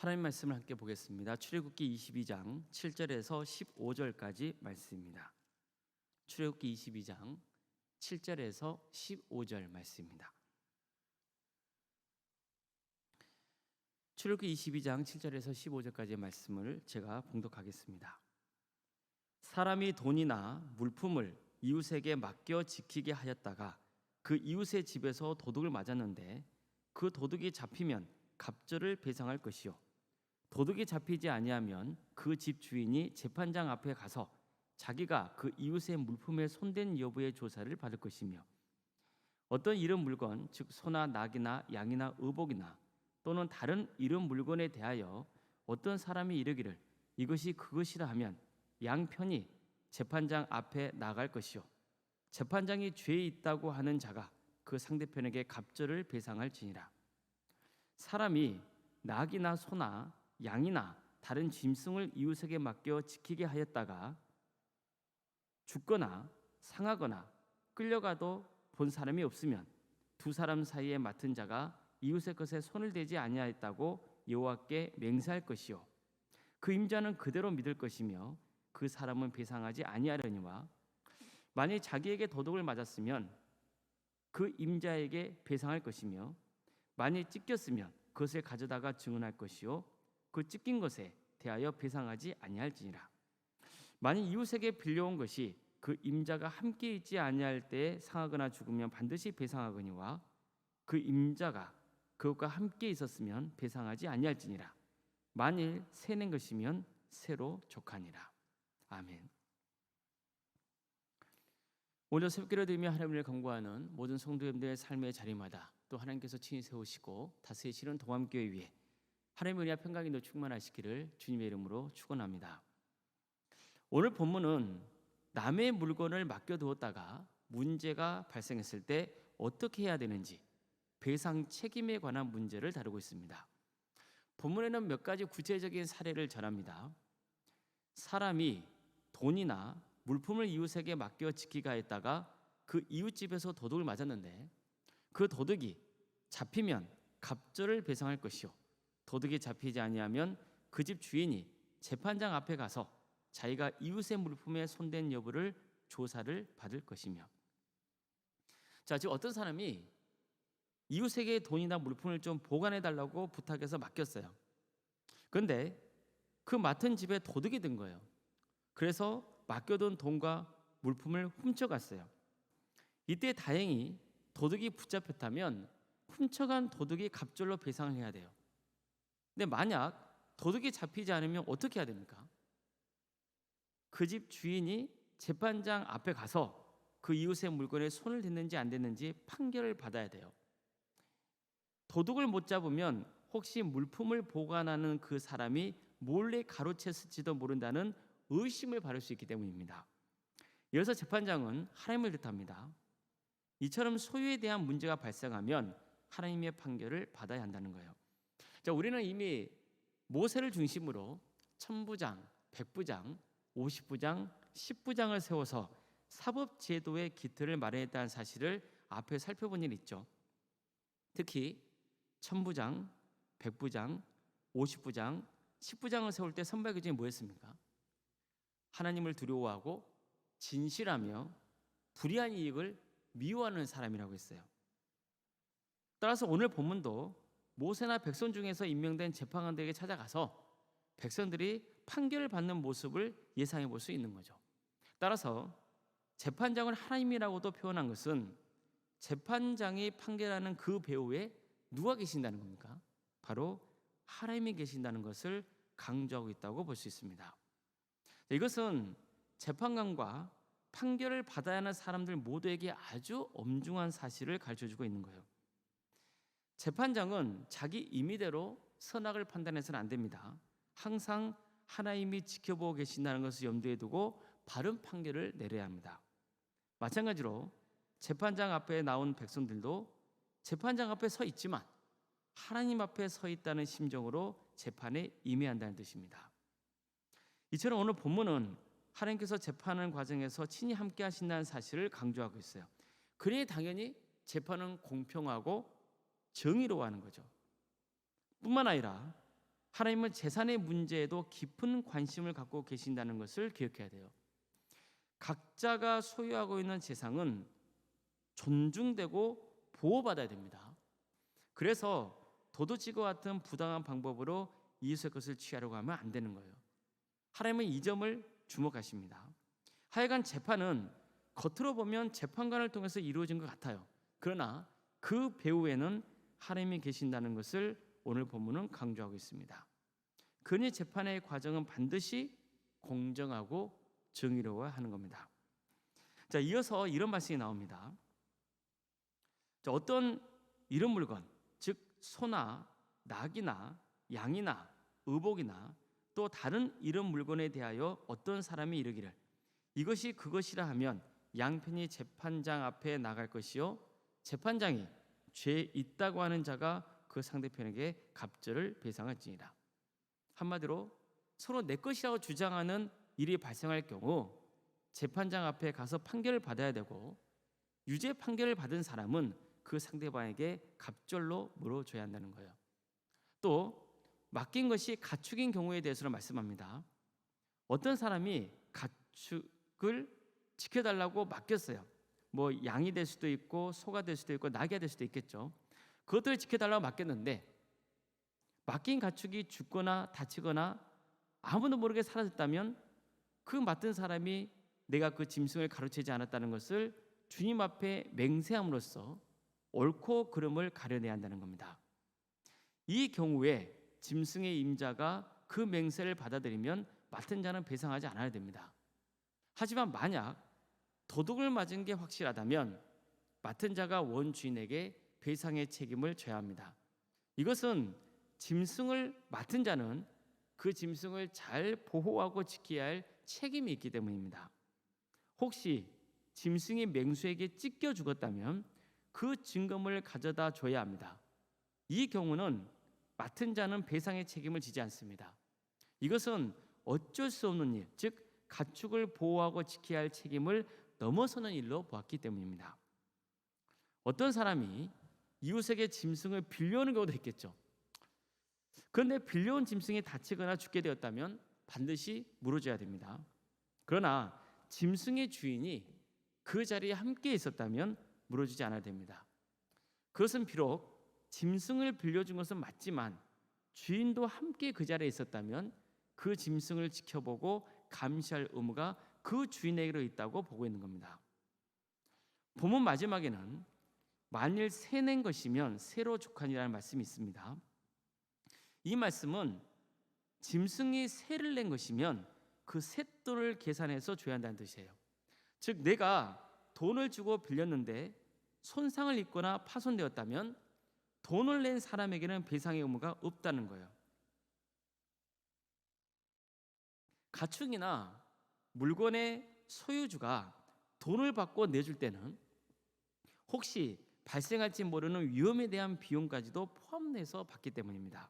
하나님 말씀을 함께 보겠습니다. 출애굽기 22장 7절에서 15절까지 말씀입니다. 출애굽기 22장 7절에서 15절 말씀입니다. 출애굽기 22장 7절에서 15절까지의 말씀을 제가 봉독하겠습니다. 사람이 돈이나 물품을 이웃에게 맡겨 지키게 하였다가 그 이웃의 집에서 도둑을 맞았는데 그 도둑이 잡히면 갑절을 배상할 것이요, 도둑이 잡히지 아니하면 그 집 주인이 재판장 앞에 가서 자기가 그 이웃의 물품에 손댄 여부의 조사를 받을 것이며, 어떤 이런 물건, 즉 소나 낙이나 양이나 의복이나 또는 다른 이런 물건에 대하여 어떤 사람이 이르기를 이것이 그것이라 하면 양편이 재판장 앞에 나갈 것이요, 재판장이 죄 있다고 하는 자가 그 상대편에게 갑절을 배상할지니라. 사람이 낙이나 소나 양이나 다른 짐승을 이웃에게 맡겨 지키게 하였다가 죽거나 상하거나 끌려가도 본 사람이 없으면 두 사람 사이에 맡은 자가 이웃의 것에 손을 대지 아니하였다고 여호와께 맹세할 것이요, 그 임자는 그대로 믿을 것이며 그 사람은 배상하지 아니하려니와, 만일 자기에게 도둑을 맞았으면 그 임자에게 배상할 것이며, 만일 찢겼으면 그것을 가져다가 증언할 것이요, 그 찢긴 것에 대하여 배상하지 아니할지니라. 만일 이웃에게 빌려온 것이 그 임자가 함께 있지 아니할 때에 상하거나 죽으면 반드시 배상하거니와 그 임자가 그것과 함께 있었으면 배상하지 아니할지니라. 만일 새 낸 것이면 새로 족하니라. 아멘. 오늘 새벽기도 드리며 하나님을 간구하는 모든 성도님들의 삶의 자리마다 또 하나님께서 친히 세우시고 다스리시는 동암교회 위에 하나님의 은혜와 평강이 더 충만하시기를 주님의 이름으로 축원합니다. 오늘 본문은 남의 물건을 맡겨두었다가 문제가 발생했을 때 어떻게 해야 되는지 배상 책임에 관한 문제를 다루고 있습니다. 본문에는 몇 가지 구체적인 사례를 전합니다. 사람이 돈이나 물품을 이웃에게 맡겨 지키게 했다가 그 이웃집에서 도둑을 맞았는데 그 도둑이 잡히면 갑절을 배상할 것이요, 도둑이 잡히지 아니하면 그 집 주인이 재판장 앞에 가서 자기가 이웃의 물품에 손댄 여부를 조사를 받을 것이며. 즉 어떤 사람이 이웃에게 돈이나 물품을 좀 보관해 달라고 부탁해서 맡겼어요. 그런데 그 맡은 집에 도둑이 든 거예요. 그래서 맡겨둔 돈과 물품을 훔쳐갔어요. 이때 다행히 도둑이 붙잡혔다면 훔쳐간 도둑이 갑절로 배상을 해야 돼요. 근데 만약 도둑이 잡히지 않으면 어떻게 해야 됩니까? 그 집 주인이 재판장 앞에 가서 그 이웃의 물건에 손을 댔는지 안 댔는지 판결을 받아야 돼요. 도둑을 못 잡으면 혹시 물품을 보관하는 그 사람이 몰래 가로챘을지도 모른다는 의심을 받을 수 있기 때문입니다. 이어서 재판장은 하나님을 뜻합니다. 이처럼 소유에 대한 문제가 발생하면 하나님의 판결을 받아야 한다는 거예요. 우리는 이미 모세를 중심으로 천부장, 백부장, 50부장, 10부장을 세워서 사법제도의 기틀을 마련했다는 사실을 앞에 살펴본 일이 있죠. 특히 천부장, 백부장, 50부장, 10부장을 세울 때 선발 규정이 뭐였습니까? 하나님을 두려워하고 진실하며 불의한 이익을 미워하는 사람이라고 했어요. 따라서 오늘 본문도 모세나 백성 중에서 임명된 재판관들에게 찾아가서 백성들이 판결을 받는 모습을 예상해 볼 수 있는 거죠. 따라서 재판장을 하나님이라고도 표현한 것은 재판장이 판결하는 그 배후에 누가 계신다는 겁니까? 바로 하나님이 계신다는 것을 강조하고 있다고 볼 수 있습니다. 이것은 재판관과 판결을 받아야 하는 사람들 모두에게 아주 엄중한 사실을 가르쳐주고 있는 거예요. 재판장은 자기 임의대로 선악을 판단해서는 안 됩니다. 항상 하나님이 지켜보고 계신다는 것을 염두에 두고 바른 판결을 내려야 합니다. 마찬가지로 재판장 앞에 나온 백성들도 재판장 앞에 서 있지만 하나님 앞에 서 있다는 심정으로 재판에 임해한다는 뜻입니다. 이처럼 오늘 본문은 하나님께서 재판하는 과정에서 친히 함께 하신다는 사실을 강조하고 있어요. 그러니 당연히 재판은 공평하고 정의로워하는 거죠. 뿐만 아니라 하나님은 재산의 문제에도 깊은 관심을 갖고 계신다는 것을 기억해야 돼요. 각자가 소유하고 있는 재산은 존중되고 보호받아야 됩니다. 그래서 도둑질과 같은 부당한 방법으로 이웃의 것을 취하려고 하면 안 되는 거예요. 하나님은 이 점을 주목하십니다. 하여간 재판은 겉으로 보면 재판관을 통해서 이루어진 것 같아요. 그러나 그 배후에는 하나님이 계신다는 것을 오늘 본문은 강조하고 있습니다. 그러니 재판의 과정은 반드시 공정하고 정의로워야 하는 겁니다. 자, 이어서 이런 말씀이 나옵니다. 자, 어떤 이런 물건, 즉 소나 낙이나 양이나 의복이나 또 다른 이런 물건에 대하여 어떤 사람이 이르기를 이것이 그것이라 하면 양편이 재판장 앞에 나갈 것이요 재판장이 죄 있다고 하는 자가 그 상대편에게 갑절을 배상할지니라. 한마디로 서로 내 것이라고 주장하는 일이 발생할 경우 재판장 앞에 가서 판결을 받아야 되고 유죄 판결을 받은 사람은 그 상대방에게 갑절로 물어줘야 한다는 거예요. 또 맡긴 것이 가축인 경우에 대해서는 말씀합니다. 어떤 사람이 가축을 지켜달라고 맡겼어요. 뭐 양이 될 수도 있고 소가 될 수도 있고 낙이가 될 수도 있겠죠. 그것들을 지켜달라고 맡겼는데 맡긴 가축이 죽거나 다치거나 아무도 모르게 사라졌다면 그 맡은 사람이 내가 그 짐승을 가로채지 않았다는 것을 주님 앞에 맹세함으로써 옳고 그름을 가려내야 한다는 겁니다. 이 경우에 짐승의 임자가 그 맹세를 받아들이면 맡은 자는 배상하지 않아야 됩니다. 하지만 만약 도둑을 맞은 게 확실하다면 맡은 자가 원주인에게 배상의 책임을 져야 합니다. 이것은 짐승을 맡은 자는 그 짐승을 잘 보호하고 지켜야 할 책임이 있기 때문입니다. 혹시 짐승이 맹수에게 찢겨 죽었다면 그 증거물을 가져다 줘야 합니다. 이 경우는 맡은 자는 배상의 책임을 지지 않습니다. 이것은 어쩔 수 없는 일, 즉 가축을 보호하고 지켜야 할 책임을 넘어서는 일로 보았기 때문입니다. 어떤 사람이 이웃에게 짐승을 빌려오는 경우도 있겠죠. 그런데 빌려온 짐승이 다치거나 죽게 되었다면 반드시 물어줘야 됩니다. 그러나 짐승의 주인이 그 자리에 함께 있었다면 물어주지 않아야 됩니다. 그것은 비록 짐승을 빌려준 것은 맞지만 주인도 함께 그 자리에 있었다면 그 짐승을 지켜보고 감시할 의무가 그 주인에게로 있다고 보고 있는 겁니다. 본문 마지막에는 만일 새 낸 것이면 새로 족하니라는 말씀이 있습니다. 이 말씀은 짐승이 새를 낸 것이면 그 쇳돈을 계산해서 줘야 한다는 뜻이에요. 즉 내가 돈을 주고 빌렸는데 손상을 입거나 파손되었다면 돈을 낸 사람에게는 배상의 의무가 없다는 거예요. 가축이나 물건의 소유주가 돈을 받고 내줄 때는 혹시 발생할지 모르는 위험에 대한 비용까지도 포함해서 받기 때문입니다.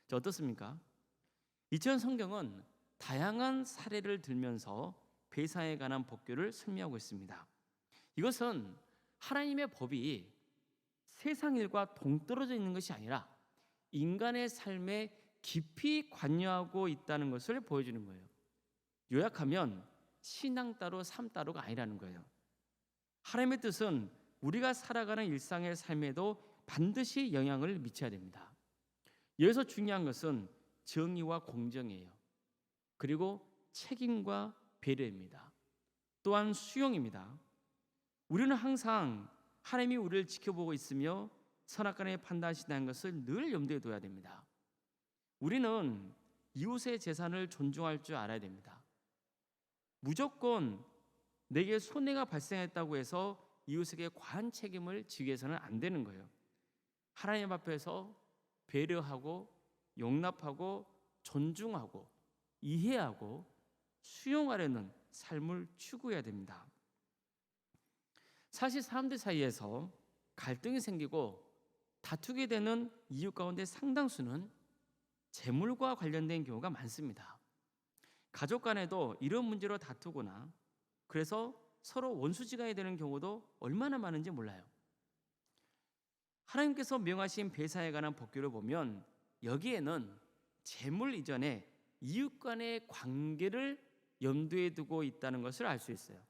자, 어떻습니까? 이전 성경은 다양한 사례를 들면서 배상에 관한 법규를 설명하고 있습니다. 이것은 하나님의 법이 세상 일과 동떨어져 있는 것이 아니라 인간의 삶에 깊이 관여하고 있다는 것을 보여주는 거예요. 요약하면 신앙 따로 삶 따로가 아니라는 거예요. 하나님의 뜻은 우리가 살아가는 일상의 삶에도 반드시 영향을 미쳐야 됩니다. 여기서 중요한 것은 정의와 공정이에요. 그리고 책임과 배려입니다. 또한 수용입니다. 우리는 항상 하나님이 우리를 지켜보고 있으며 선악간에 판단하신다는 것을 늘 염두에 둬야 됩니다. 우리는 이웃의 재산을 존중할 줄 알아야 됩니다. 무조건 내게 손해가 발생했다고 해서 이웃에게 과한 책임을 지기 위해서는 안 되는 거예요. 하나님 앞에서 배려하고 용납하고 존중하고 이해하고 수용하려는 삶을 추구해야 됩니다. 사실 사람들 사이에서 갈등이 생기고 다투게 되는 이유 가운데 상당수는 재물과 관련된 경우가 많습니다. 가족 간에도 이런 문제로 다투거나 그래서 서로 원수지간이 되는 경우도 얼마나 많은지 몰라요. 하나님께서 명하신 배상에 관한 법규를 보면 여기에는 재물 이전에 이웃 간의 관계를 염두에 두고 있다는 것을 알 수 있어요.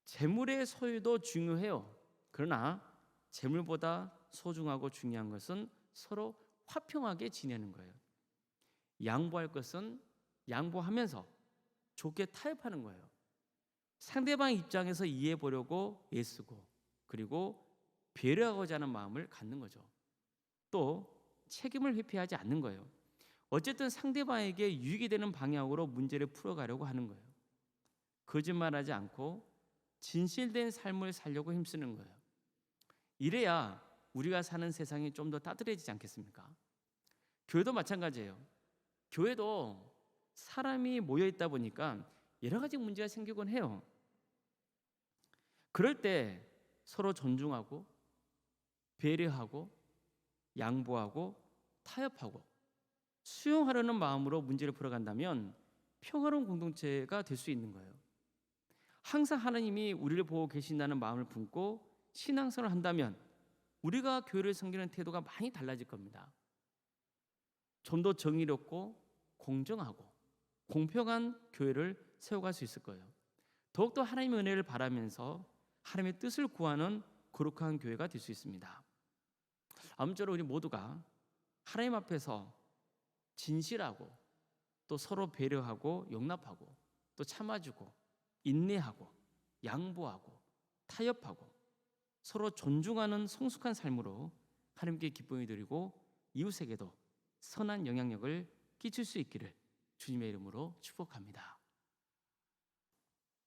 재물의 소유도 중요해요. 그러나 재물보다 소중하고 중요한 것은 서로 화평하게 지내는 거예요. 양보할 것은 양보하면서 좋게 타협하는 거예요. 상대방 입장에서 이해해 보려고 애쓰고, 그리고 배려하고자 하는 마음을 갖는 거죠. 또 책임을 회피하지 않는 거예요. 어쨌든 상대방에게 유익이 되는 방향으로 문제를 풀어가려고 하는 거예요. 거짓말하지 않고 진실된 삶을 살려고 힘쓰는 거예요. 이래야 우리가 사는 세상이 좀 더 따뜻해지지 않겠습니까? 교회도 마찬가지예요. 교회도 사람이 모여 있다 보니까 여러 가지 문제가 생기곤 해요. 그럴 때 서로 존중하고 배려하고 양보하고 타협하고 수용하려는 마음으로 문제를 풀어간다면 평화로운 공동체가 될 수 있는 거예요. 항상 하나님이 우리를 보고 계신다는 마음을 품고 신앙생활을 한다면 우리가 교회를 섬기는 태도가 많이 달라질 겁니다. 좀 더 정의롭고 공정하고 공평한 교회를 세워갈 수 있을 거예요. 더욱더 하나님의 은혜를 바라면서 하나님의 뜻을 구하는 거룩한 교회가 될 수 있습니다. 아무쪼록 우리 모두가 하나님 앞에서 진실하고 또 서로 배려하고 용납하고 또 참아주고 인내하고 양보하고 타협하고 서로 존중하는 성숙한 삶으로 하나님께 기쁨을 드리고 이웃에게도 선한 영향력을 끼칠 수 있기를 주님의 이름으로 축복합니다.